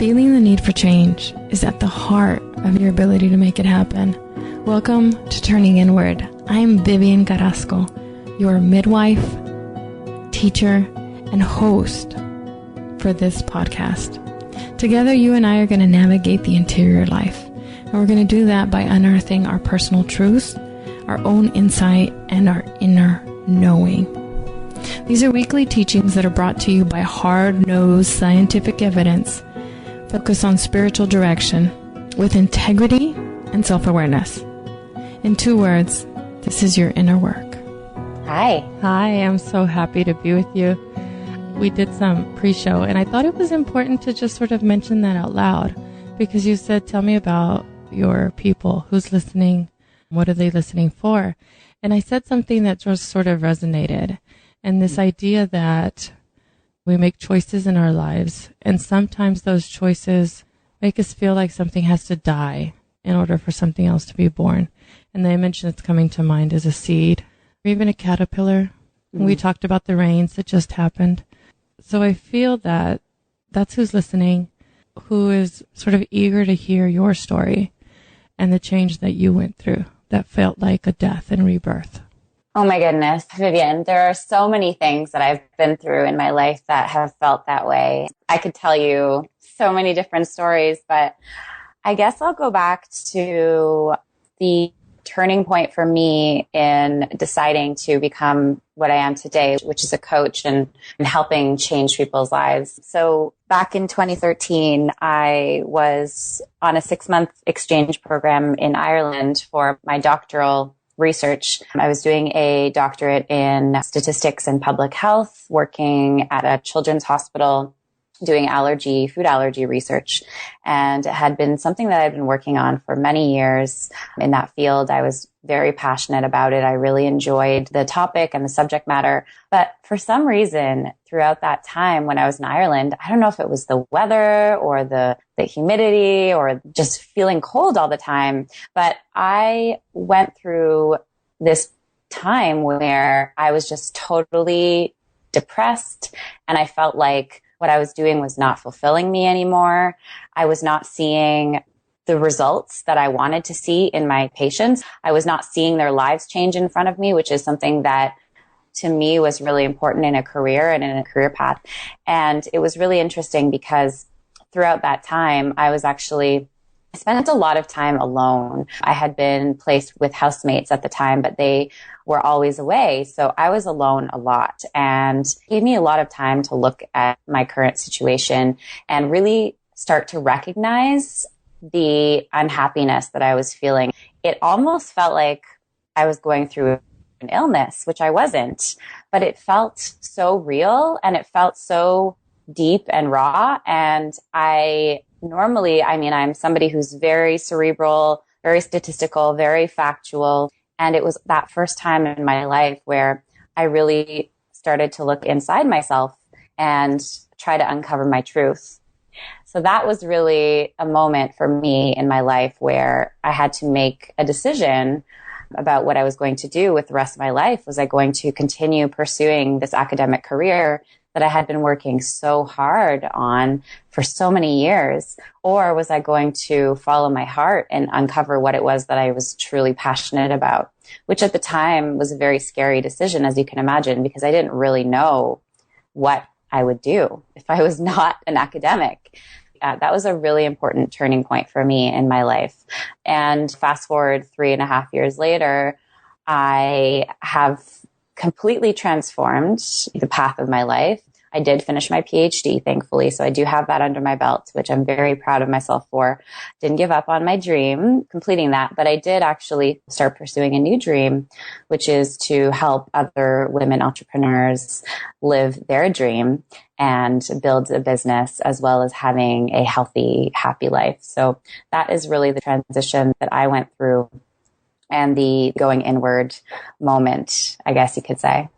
Feeling the need for change is at the heart of your ability to make it happen. Welcome to Turning Inward. I'm Vivian Carrasco, your midwife, teacher, and host for this podcast. Together, you and I are going to navigate the interior life, and we're going to do that by unearthing our personal truths, our own insight, and our inner knowing. These are weekly teachings that are brought to you by hard-nosed scientific evidence, focused on spiritual direction with integrity and self-awareness. In 2 words, this is your inner work. Hi. Hi, I'm so happy to be with you. We did some pre-show, and I thought it was important to just sort of mention that out loud, because you said, tell me about your people. Who's listening? What are they listening for? And I said something that just sort of resonated, and this idea that we make choices in our lives, and sometimes those choices make us feel like something has to die in order for something else to be born. And the image that's coming to mind is a seed, or even a caterpillar. Mm-hmm. We talked about the rains that just happened. So I feel that that's who's listening, who is sort of eager to hear your story and the change that you went through that felt like a death and rebirth. Oh my goodness, Vivian, there are so many things that I've been through in my life that have felt that way. I could tell you so many different stories, but I guess I'll go back to the turning point for me in deciding to become what I am today, which is a coach and helping change people's lives. So back in 2013, I was on a 6-month exchange program in Ireland for my doctoral research. I was doing a doctorate in statistics and public health, working at a children's hospital, doing food allergy research. And it had been something that I'd been working on for many years in that field. I was very passionate about it. I really enjoyed the topic and the subject matter. But for some reason, throughout that time when I was in Ireland, I don't know if it was the weather or the humidity or just feeling cold all the time, but I went through this time where I was just totally depressed, and I felt like what I was doing was not fulfilling me anymore. I was not seeing the results that I wanted to see in my patients. I was not seeing their lives change in front of me, which is something that to me was really important in a career and in a career path. And it was really interesting because throughout that time, I spent a lot of time alone. I had been placed with housemates at the time, but they were always away. So I was alone a lot, and it gave me a lot of time to look at my current situation and really start to recognize the unhappiness that I was feeling. It almost felt like I was going through an illness, which I wasn't, but it felt so real and it felt so deep and raw. And I'm somebody who's very cerebral, very statistical, very factual. And it was that first time in my life where I really started to look inside myself and try to uncover my truth. So that was really a moment for me in my life where I had to make a decision about what I was going to do with the rest of my life. Was I going to continue pursuing this academic career that I had been working so hard on for so many years? Or was I going to follow my heart and uncover what it was that I was truly passionate about? Which at the time was a very scary decision, as you can imagine, because I didn't really know what I would do if I was not an academic. That was a really important turning point for me in my life. And fast forward 3.5 years later, I have completely transformed the path of my life. I did finish my PhD, thankfully, so I do have that under my belt, which I'm very proud of myself for. Didn't give up on my dream, completing that, but I did actually start pursuing a new dream, which is to help other women entrepreneurs live their dream and build a business as well as having a healthy, happy life. So that is really the transition that I went through and the going inward moment, I guess you could say.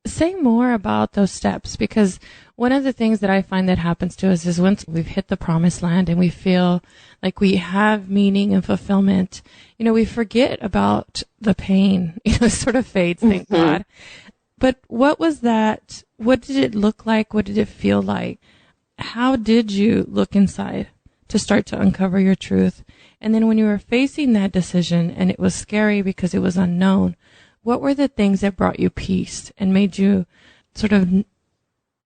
Say more about those steps, because one of the things that I find that happens to us is once we've hit the promised land and we feel like we have meaning and fulfillment, we forget about the pain, it sort of fades, thank God. But what was that? What did it look like? What did it feel like? how did you look inside to start to uncover your truth? And then when you were facing that decision and it was scary because it was unknown, what were the things that brought you peace and made you sort of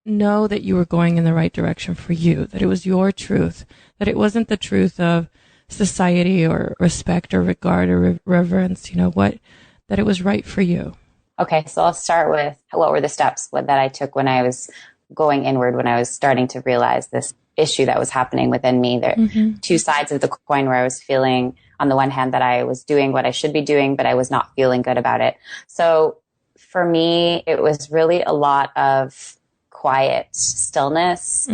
know that you were going in the right direction for you, that it was your truth, that it wasn't the truth of society or respect or regard or reverence, that it was right for you? Okay, so I'll start with what were the steps that I took when I was going inward, when I was starting to realize this issue that was happening within me. There two sides of the coin where I was feeling, on the one hand, that I was doing what I should be doing, but I was not feeling good about it. So for me, it was really a lot of quiet stillness.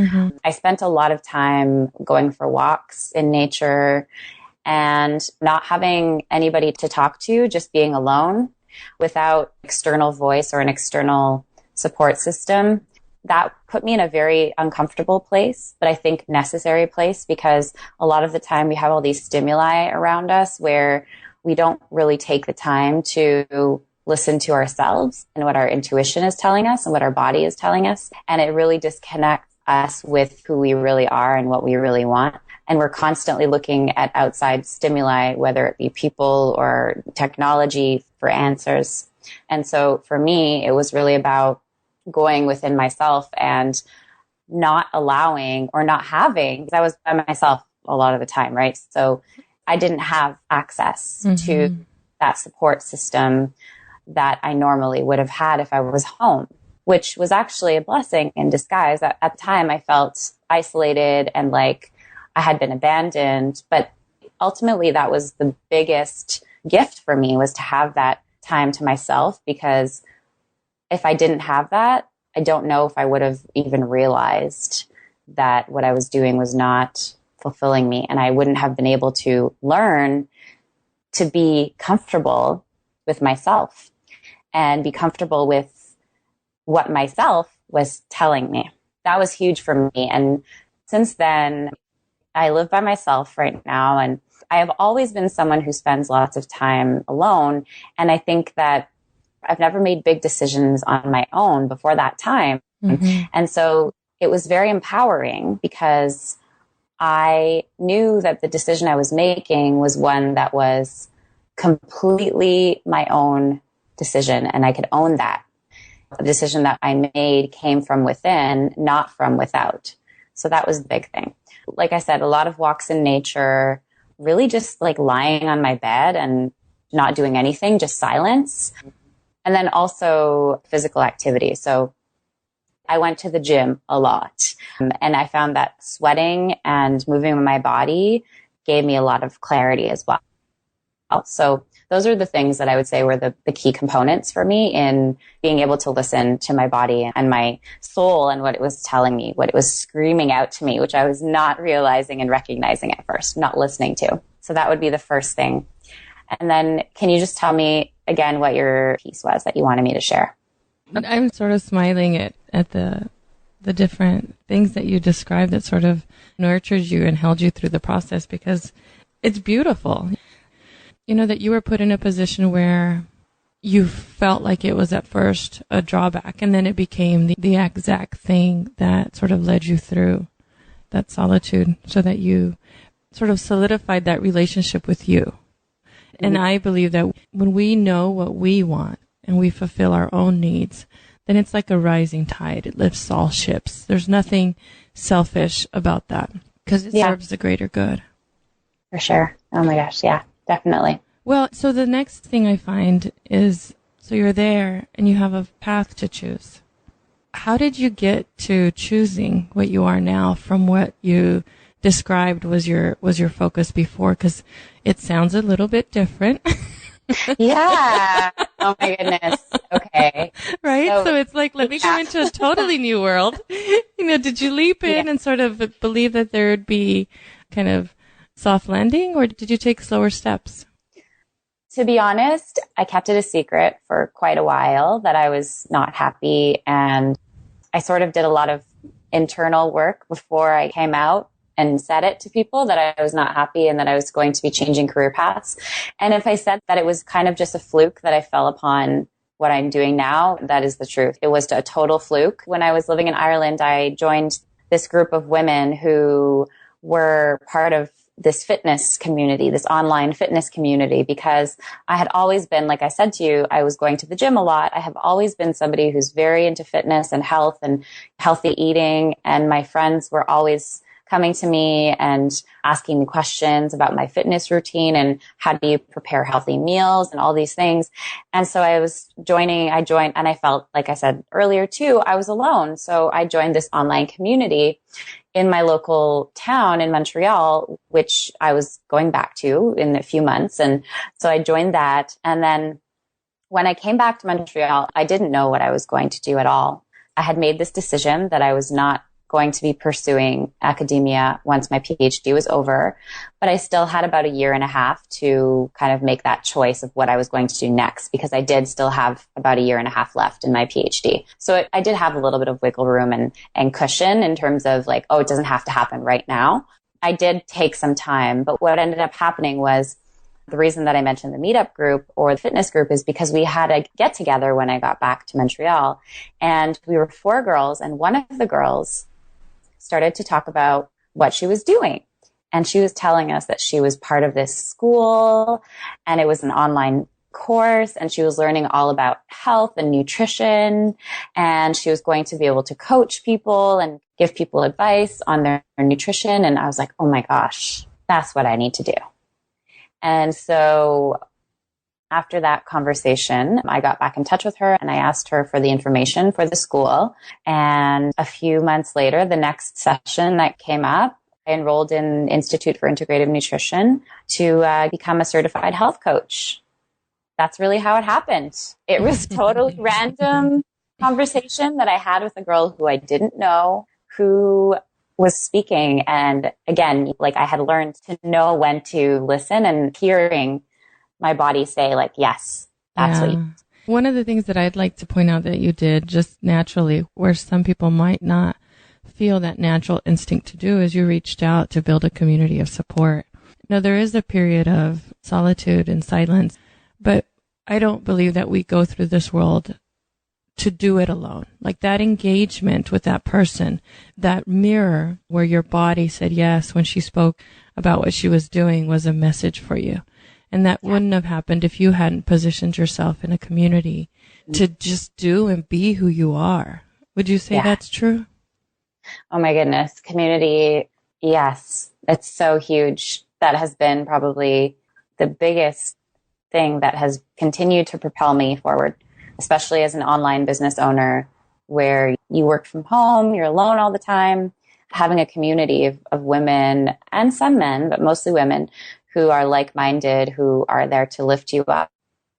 I spent a lot of time going for walks in nature and not having anybody to talk to, just being alone without external voice or an external support system. That put me in a very uncomfortable place, but I think necessary place, because a lot of the time we have all these stimuli around us where we don't really take the time to listen to ourselves and what our intuition is telling us and what our body is telling us. And it really disconnects us with who we really are and what we really want. And we're constantly looking at outside stimuli, whether it be people or technology, for answers. And so for me, it was really about going within myself and not allowing or not having, because I was by myself a lot of the time, right? So I didn't have access to that support system that I normally would have had if I was home, which was actually a blessing in disguise. At the time, I felt isolated and like I had been abandoned. But ultimately, that was the biggest gift for me, was to have that time to myself, because if I didn't have that, I don't know if I would have even realized that what I was doing was not fulfilling me. And I wouldn't have been able to learn to be comfortable with myself and be comfortable with what myself was telling me. That was huge for me. And since then, I live by myself right now. And I have always been someone who spends lots of time alone. And I think that I've never made big decisions on my own before that time. And so it was very empowering, because I knew that the decision I was making was one that was completely my own decision, and I could own that. The decision that I made came from within, not from without. So that was the big thing. Like I said, a lot of walks in nature, really just like lying on my bed and not doing anything, just silence. And then also physical activity. So I went to the gym a lot, and I found that sweating and moving my body gave me a lot of clarity as well. So those are the things that I would say were the key components for me in being able to listen to my body and my soul and what it was telling me, what it was screaming out to me, which I was not realizing and recognizing at first, not listening to. So that would be the first thing. And then can you just tell me again what your piece was that you wanted me to share? I'm sort of smiling at the different things that you described that sort of nurtured you and held you through the process, because it's beautiful. That you were put in a position where you felt like it was at first a drawback, and then it became the exact thing that sort of led you through that solitude, so that you sort of solidified that relationship with you. And I believe that when we know what we want and we fulfill our own needs, then it's like a rising tide. It lifts all ships. There's nothing selfish about that, because it serves the greater good. For sure. Oh my gosh. Yeah, definitely. Well, so the next thing I find is, so you're there and you have a path to choose. How did you get to choosing what you are now from what you described was your focus before? Because it sounds a little bit different. Yeah. Oh my goodness. Okay. Right? So it's like, let me go into a totally new world. Did you leap in and sort of believe that there would be kind of soft landing, or did you take slower steps? To be honest, I kept it a secret for quite a while that I was not happy. And I sort of did a lot of internal work before I came out and said it to people that I was not happy and that I was going to be changing career paths. And if I said that it was kind of just a fluke that I fell upon what I'm doing now, that is the truth. It was a total fluke. When I was living in Ireland, I joined this group of women who were part of this fitness community, this online fitness community, because I had always been, like I said to you, I was going to the gym a lot. I have always been somebody who's very into fitness and health and healthy eating. And my friends were always coming to me and asking me questions about my fitness routine and how do you prepare healthy meals and all these things. And so I joined, and I felt, like I said earlier too, I was alone. So I joined this online community in my local town in Montreal, which I was going back to in a few months. And so I joined that. And then when I came back to Montreal, I didn't know what I was going to do at all. I had made this decision that I was not going to be pursuing academia once my PhD was over, but I still had about a year and a half to kind of make that choice of what I was going to do next, because I did still have about a year and a half left in my PhD. So I did have a little bit of wiggle room and cushion in terms of like, oh, it doesn't have to happen right now. I did take some time, but what ended up happening was, the reason that I mentioned the meetup group or the fitness group is because we had a get together when I got back to Montreal, and we were 4 girls, and one of the girls started to talk about what she was doing. And she was telling us that she was part of this school, and it was an online course, and she was learning all about health and nutrition, and she was going to be able to coach people and give people advice on their nutrition. And I was like, oh my gosh, that's what I need to do. And so after that conversation, I got back in touch with her and I asked her for the information for the school. And a few months later, the next session that came up, I enrolled in Institute for Integrative Nutrition to become a certified health coach. That's really how it happened. It was totally random conversation that I had with a girl who I didn't know, who was speaking. And again, like I had learned to know when to listen, and hearing my body say like, yes, that's what you. One of the things that I'd like to point out that you did just naturally, where some people might not feel that natural instinct to do, is you reached out to build a community of support. Now, there is a period of solitude and silence, but I don't believe that we go through this world to do it alone. Like that engagement with that person, that mirror where your body said yes when she spoke about what she was doing, was a message for you. And that wouldn't have happened if you hadn't positioned yourself in a community to just do and be who you are. Would you say that's true? Oh my goodness. Community. Yes. It's so huge. That has been probably the biggest thing that has continued to propel me forward, especially as an online business owner where you work from home, you're alone all the time. Having a community of women and some men, but mostly women, who are like-minded, who are there to lift you up,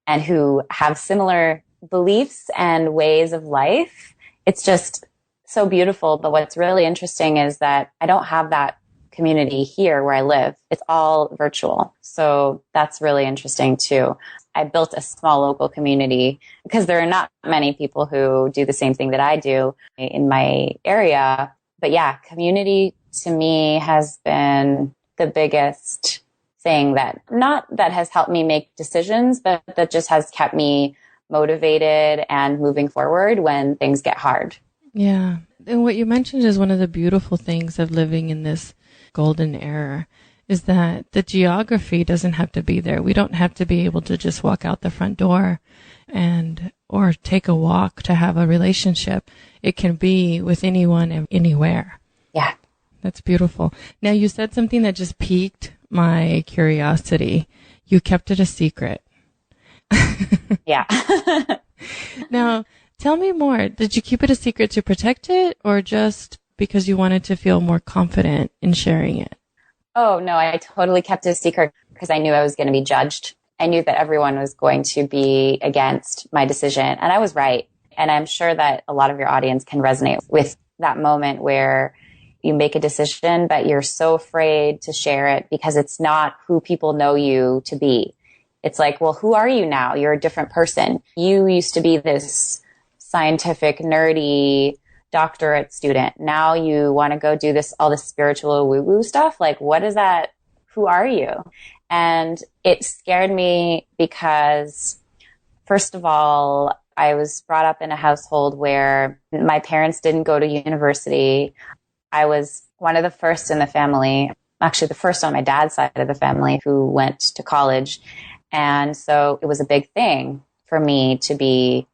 and who have similar beliefs and ways of life. It's just so beautiful. But what's really interesting is that I don't have that community here where I live. It's all virtual. So that's really interesting too. I built a small local community because there are not many people who do the same thing that I do in my area. But yeah, community to me has been the biggest thing that has helped me make decisions, but that just has kept me motivated and moving forward when things get hard. Yeah. And what you mentioned is one of the beautiful things of living in this golden era, is that the geography doesn't have to be there. We don't have to be able to just walk out the front door or take a walk to have a relationship. It can be with anyone and anywhere. Yeah. That's beautiful. Now, you said something that just piqued my curiosity. You kept it a secret. Yeah. Now, tell me more. Did you keep it a secret to protect it, or just because you wanted to feel more confident in sharing it? Oh, no, I totally kept it a secret because I knew I was going to be judged. I knew that everyone was going to be against my decision, and I was right. And I'm sure that a lot of your audience can resonate with that moment where you make a decision, but you're so afraid to share it because it's not who people know you to be. It's like, well, who are you now? You're a different person. You used to be this scientific, nerdy doctorate student. Now you want to go do all this spiritual woo-woo stuff. Like, what is that? Who are you? And it scared me because, first of all, I was brought up in a household where my parents didn't go to university. I was one of the first in the family, actually the first on my dad's side of the family who went to college. And so it was a big thing for me to be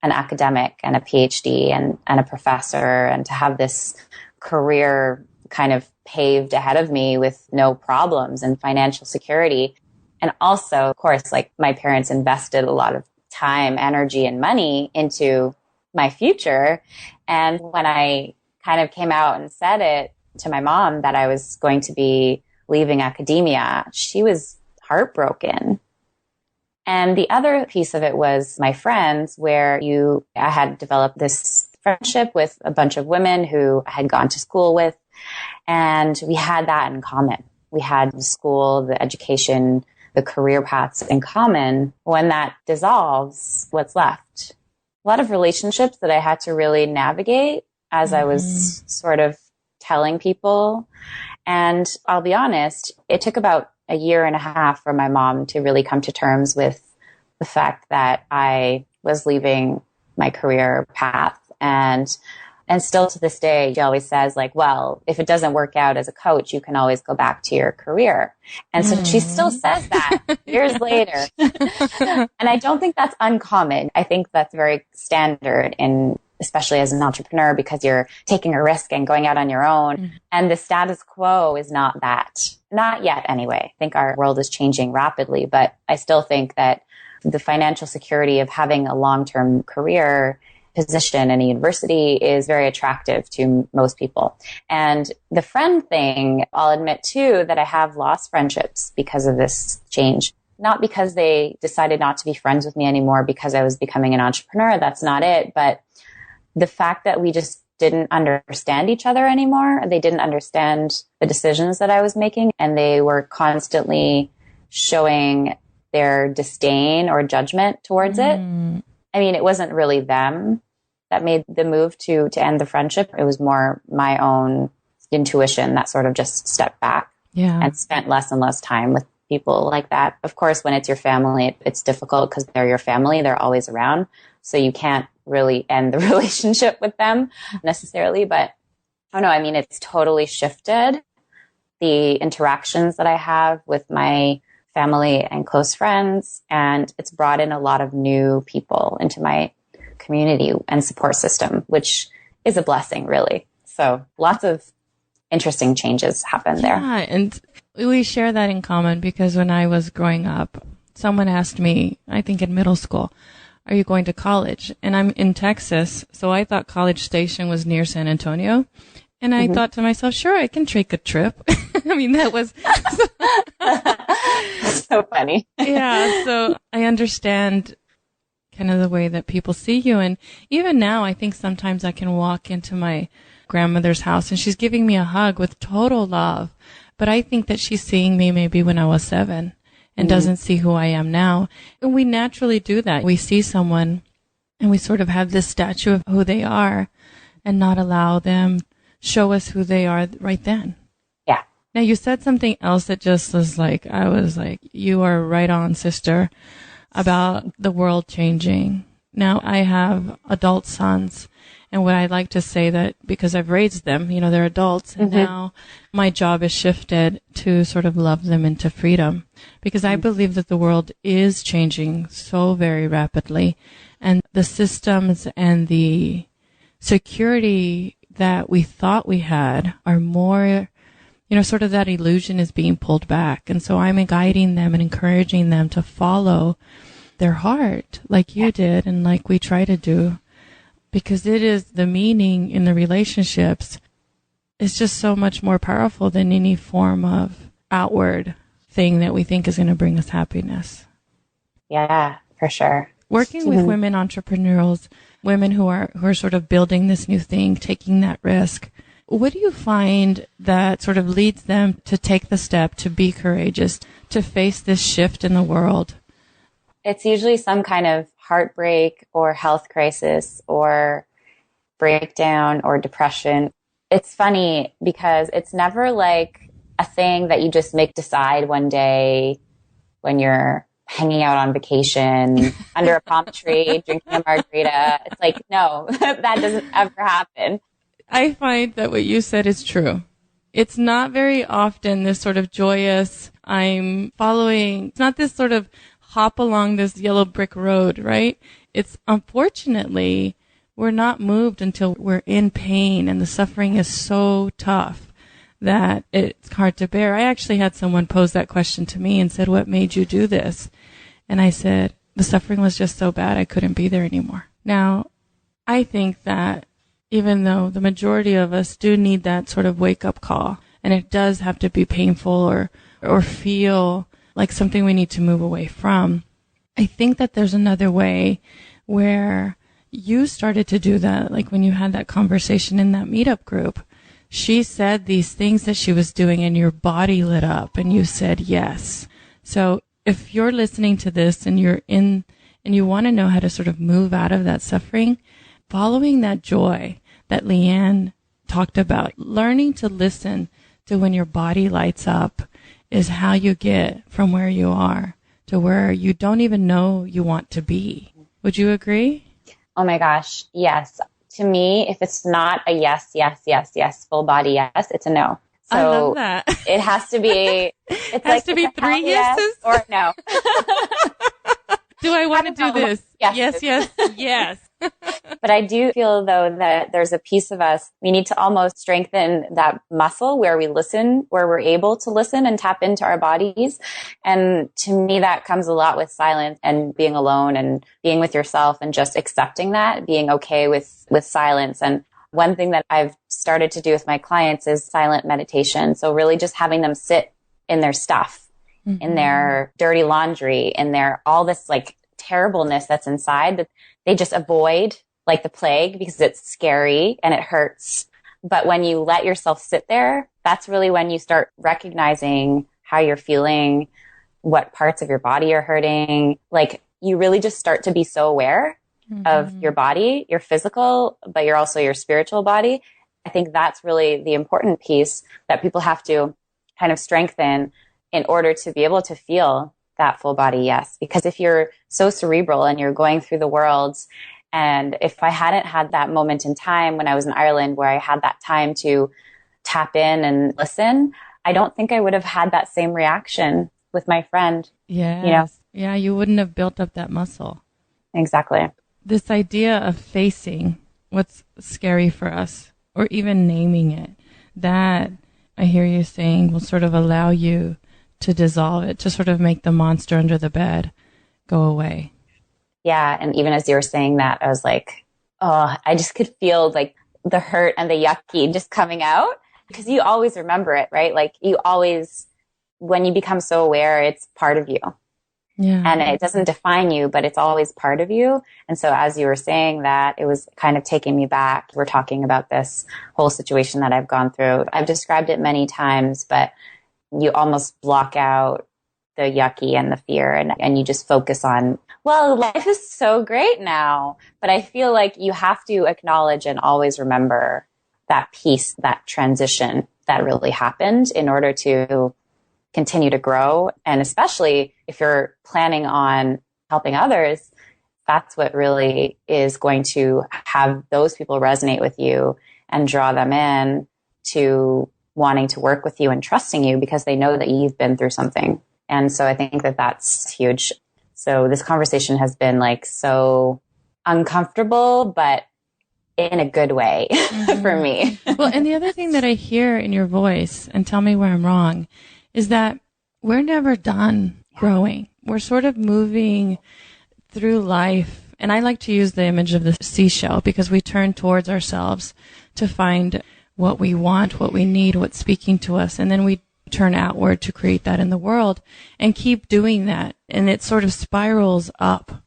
an academic and a PhD and a professor, and to have this career kind of paved ahead of me with no problems and financial security. And also, of course, like my parents invested a lot of time, energy, and money into my future. And when I kind of came out and said it to my mom that I was going to be leaving academia, she was heartbroken. And the other piece of it was my friends, where I had developed this friendship with a bunch of women who I had gone to school with. And we had that in common. We had the school, the education, the career paths in common. When that dissolves, what's left? A lot of relationships that I had to really navigate as I was sort of telling people. And I'll be honest, it took about a year and a half for my mom to really come to terms with the fact that I was leaving my career path. And still to this day, she always says, like, well, if it doesn't work out as a coach, you can always go back to your career. And so she still says that years later. And I don't think that's uncommon. I think that's very standard especially as an entrepreneur, because you're taking a risk and going out on your own. And the status quo is not that. Not yet, anyway. I think our world is changing rapidly, but I still think that the financial security of having a long-term career position in a university is very attractive to most people. And the friend thing, I'll admit too, that I have lost friendships because of this change. Not because they decided not to be friends with me anymore because I was becoming an entrepreneur. That's not it. But the fact that we just didn't understand each other anymore. They didn't understand the decisions that I was making, and they were constantly showing their disdain or judgment towards it. I mean, it wasn't really them that made the move to end the friendship. It was more my own intuition that sort of just stepped back and spent less and less time with people like that. Of course, when it's your family, it's difficult because they're your family. They're always around. So you can't really end the relationship with them necessarily. But oh no, I mean, it's totally shifted the interactions that I have with my family and close friends. And it's brought in a lot of new people into my community and support system, which is a blessing, really. So lots of interesting changes happen there. Yeah, and we share that in common because when I was growing up, someone asked me, I think in middle school, are you going to college? And I'm in Texas, so I thought College Station was near San Antonio. And I thought to myself, sure, I can take a trip. I mean, that was so funny. Yeah, so I understand kind of the way that people see you. And even now, I think sometimes I can walk into my grandmother's house and she's giving me a hug with total love. But I think that she's seeing me maybe when I was 7 and doesn't see who I am now. And we naturally do that. We see someone and we sort of have this statue of who they are and not allow them show us who they are right then. Yeah. Now, you said something else that just was like, I was like, you are right on, sister, about the world changing. Now, I have adult sons, and what I like to say that because I've raised them, you know, they're adults, and now my job is shifted to sort of love them into freedom, because I believe that the world is changing so very rapidly, and the systems and the security that we thought we had are more, you know, sort of that illusion is being pulled back. And so I'm guiding them and encouraging them to follow their heart like you did and like we try to do, because it is the meaning in the relationships is just so much more powerful than any form of outward thing that we think is going to bring us happiness. Yeah, for sure. Working with women entrepreneurs, women who are sort of building this new thing, taking that risk, what do you find that sort of leads them to take the step to be courageous, to face this shift in the world? It's usually some kind of heartbreak or health crisis or breakdown or depression. It's funny because it's never like a thing that you just decide one day when you're hanging out on vacation under a palm tree, drinking a margarita. It's like, no, that doesn't ever happen. I find that what you said is true. It's not very often this sort of joyous, I'm following, it's not this sort of hop along this yellow brick road, right? It's unfortunately, we're not moved until we're in pain and the suffering is so tough that it's hard to bear. I actually had someone pose that question to me and said, what made you do this? And I said, the suffering was just so bad I couldn't be there anymore. Now, I think that even though the majority of us do need that sort of wake-up call, and it does have to be painful or feel like something we need to move away from, I think that there's another way where you started to do that, like when you had that conversation in that meetup group. She said these things that she was doing and your body lit up and you said yes. So if you're listening to this and you're in and you want to know how to sort of move out of that suffering, following that joy that Lianne talked about, learning to listen to when your body lights up is how you get from where you are to where you don't even know you want to be. Would you agree? Oh my gosh, yes. To me, if it's not a yes, yes, yes, yes, full body yes, it's a no. So I love that. It has to be, it has to be 3 yeses? Yes or no. Do I want to do this? Yes. Yes. But I do feel, though, that there's a piece of us, we need to almost strengthen that muscle where we listen, where we're able to listen and tap into our bodies. And to me, that comes a lot with silence and being alone and being with yourself and just accepting that, being okay with silence. And one thing that I've started to do with my clients is silent meditation. So really just having them sit in their stuff, in their dirty laundry, in their all this like terribleness that's inside that they just avoid like the plague because it's scary and it hurts. But when you let yourself sit there, that's really when you start recognizing how you're feeling, what parts of your body are hurting. Like you really just start to be so aware of your body, your physical, but you're also your spiritual body. I think that's really the important piece that people have to kind of strengthen in order to be able to feel that full body yes. Because if you're so cerebral and you're going through the world, and if I hadn't had that moment in time when I was in Ireland where I had that time to tap in and listen, I don't think I would have had that same reaction with my friend. Yeah. You know? Yeah, you wouldn't have built up that muscle. Exactly. This idea of facing what's scary for us or even naming it, that I hear you saying will sort of allow you to dissolve it, to sort of make the monster under the bed go away. Yeah. And even as you were saying that, I was like, oh, I just could feel like the hurt and the yucky just coming out because you always remember it, right? Like you always, when you become so aware, it's part of you. Yeah. And it doesn't define you, but it's always part of you. And so as you were saying that, it was kind of taking me back. We're talking about this whole situation that I've gone through. I've described it many times, but you almost block out the yucky and the fear and you just focus on, well, life is so great now. But I feel like you have to acknowledge and always remember that piece, that transition that really happened in order to continue to grow. And especially if you're planning on helping others, that's what really is going to have those people resonate with you and draw them in to wanting to work with you and trusting you because they know that you've been through something. And so I think that that's huge. So this conversation has been like so uncomfortable, but in a good way for me. Well, and the other thing that I hear in your voice, and tell me where I'm wrong, is that we're never done growing. We're sort of moving through life. And I like to use the image of the seashell because we turn towards ourselves to find what we want, what we need, what's speaking to us. And then we turn outward to create that in the world and keep doing that. And it sort of spirals up.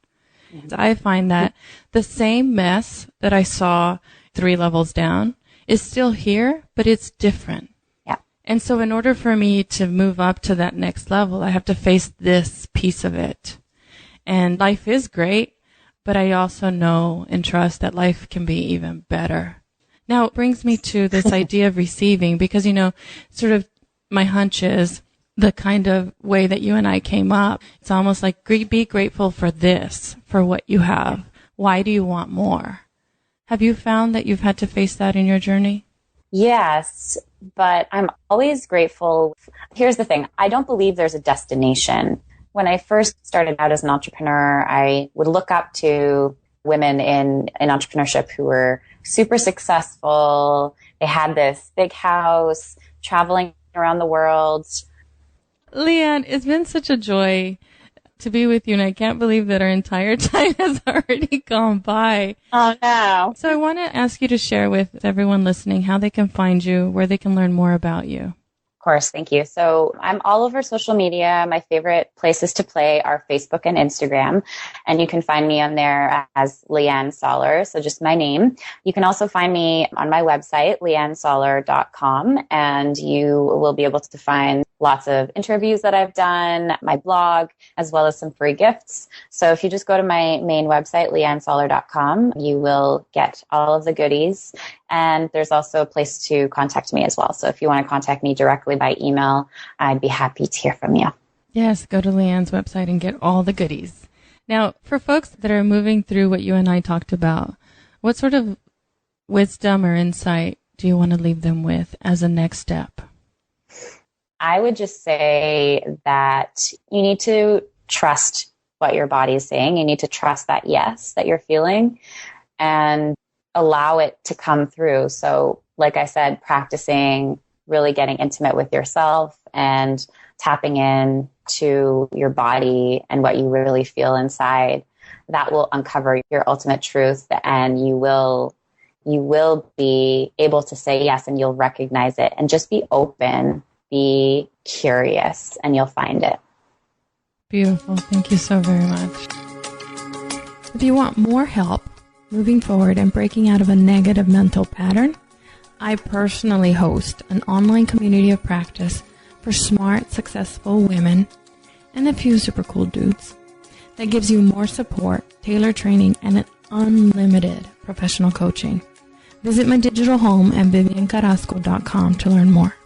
I find that the same mess that I saw 3 levels down is still here, but it's different. Yeah. And so in order for me to move up to that next level, I have to face this piece of it. And life is great, but I also know and trust that life can be even better. Now it brings me to this idea of receiving because, you know, sort of my hunch is the kind of way that you and I came up. It's almost like be grateful for this, for what you have. Why do you want more? Have you found that you've had to face that in your journey? Yes, but I'm always grateful. Here's the thing. I don't believe there's a destination. When I first started out as an entrepreneur, I would look up to women in entrepreneurship who were super successful. They had this big house, traveling around the world. Lianne, it's been such a joy to be with you, and I can't believe that our entire time has already gone by. Oh, no. So I want to ask you to share with everyone listening how they can find you, where they can learn more about you. Of course, thank you. So I'm all over social media. My favorite places to play are Facebook and Instagram, and you can find me on there as Lianne Soller, so just my name. You can also find me on my website, liannesoller.com, and you will be able to find lots of interviews that I've done, my blog, as well as some free gifts. So if you just go to my main website, liannesoller.com, you will get all of the goodies. And there's also a place to contact me as well. So if you want to contact me directly by email, I'd be happy to hear from you. Yes, go to Lianne's website and get all the goodies. Now, for folks that are moving through what you and I talked about, what sort of wisdom or insight do you want to leave them with as a next step? I would just say that you need to trust what your body is saying. You need to trust that yes, that you're feeling, and allow it to come through. So like I said, practicing really getting intimate with yourself and tapping in to your body and what you really feel inside, that will uncover your ultimate truth, and you will be able to say yes, and you'll recognize it, and just be open. Be curious, and you'll find it. Beautiful. Thank you so very much. If you want more help moving forward and breaking out of a negative mental pattern, I personally host an online community of practice for smart, successful women and a few super cool dudes that gives you more support, tailored training, and an unlimited professional coaching. Visit my digital home at viviancarrasco.com to learn more.